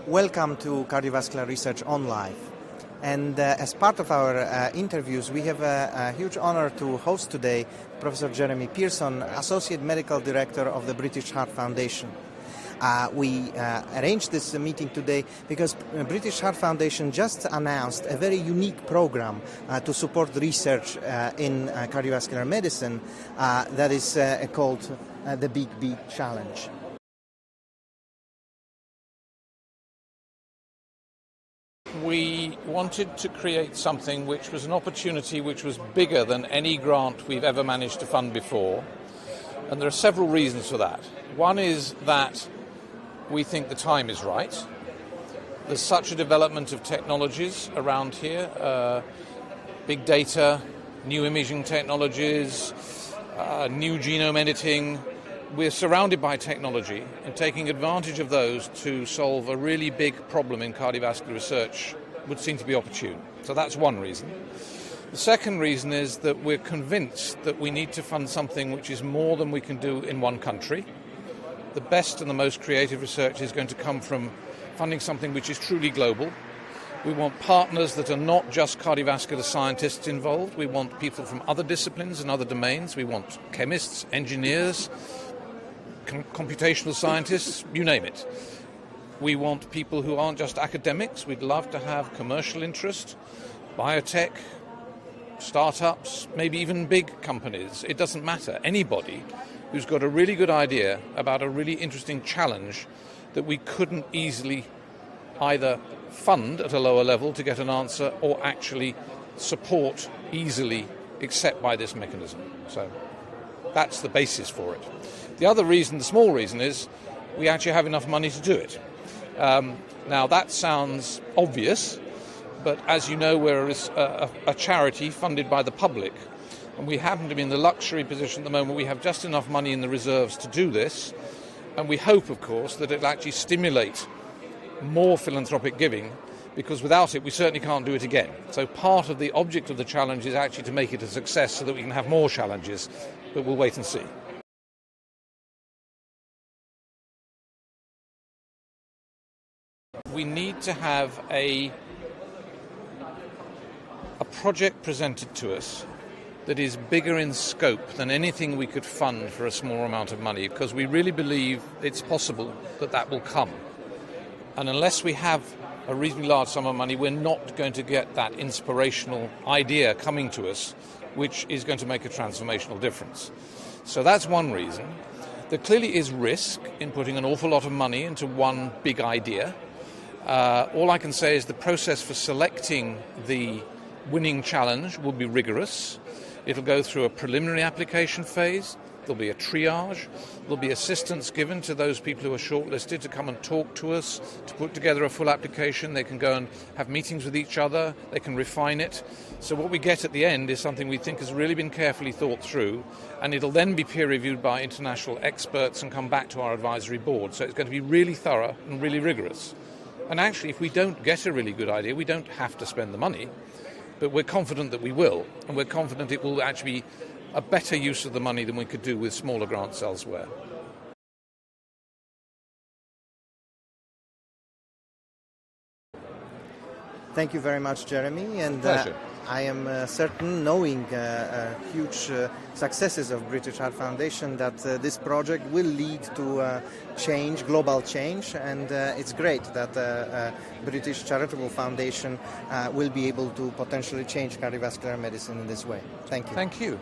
Welcome to Cardiovascular Research Onlife. And as part of our interviews, we have a huge honor to host today Professor Jeremy Pearson, Associate Medical Director of the British Heart Foundation. We arranged this meeting today because British Heart Foundation just announced a very unique program to support research in cardiovascular medicine that is called the Big B Challenge. We wanted to create something which was an opportunity which was bigger than any grant we've ever managed to fund before. And there are several reasons for that. One is that we think the time is right. There's such a development of technologies around here, big data, new imaging technologies, new genome editing. We're surrounded by technology, and taking advantage of those to solve a really big problem in cardiovascular research would seem to be opportune. So that's one reason. The second reason is that we're convinced that we need to fund something which is more than we can do in one country. The best and the most creative research is going to come from funding something which is truly global. We want partners that are not just cardiovascular scientists involved. We want people from other disciplines and other domains. We want chemists, engineers, computational scientists, you name it. We want people who aren't just academics. We'd love to have commercial interest, biotech, startups, maybe even big companies. It doesn't matter. Anybody who's got a really good idea about a really interesting challenge that we couldn't easily either fund at a lower level to get an answer or actually support easily except by this mechanism. So that's the basis for it. The other reason, the small reason, is we actually have enough money to do it. Now that sounds obvious, but as you know, we're a charity funded by the public, and we happen to be in the luxury position at the moment. We have just enough money in the reserves to do this, and we hope, of course, that it'll actually stimulate more philanthropic giving, because without it we certainly can't do it again. So part of the object of the challenge is actually to make it a success so that we can have more challenges, but we'll wait and see. We need to have a project presented to us that is bigger in scope than anything we could fund for a small amount of money, because we really believe it's possible that that will come. And unless we have a reasonably large sum of money, we're not going to get that inspirational idea coming to us, which is going to make a transformational difference. So that's one reason. There clearly is risk in putting an awful lot of money into one big idea. All I can say is the process for selecting the winning challenge will be rigorous. It'll go through a preliminary application phase. There'll be a triage. There'll be assistance given to those people who are shortlisted to come and talk to us, to put together a full application. They can go and have meetings with each other. They can refine it. So what we get at the end is something we think has really been carefully thought through, and it'll then be peer-reviewed by international experts and come back to our advisory board. So it's going to be really thorough and really rigorous. And actually, if we don't get a really good idea, we don't have to spend the money, but we're confident that we will, and we're confident it will actually be a better use of the money than we could do with smaller grants elsewhere. Thank you very much, Jeremy. And Pleasure. I am certain, knowing huge successes of British Heart Foundation, that this project will lead to change, global change, and it's great that British Charitable Foundation will be able to potentially change cardiovascular medicine in this way. Thank you. Thank you.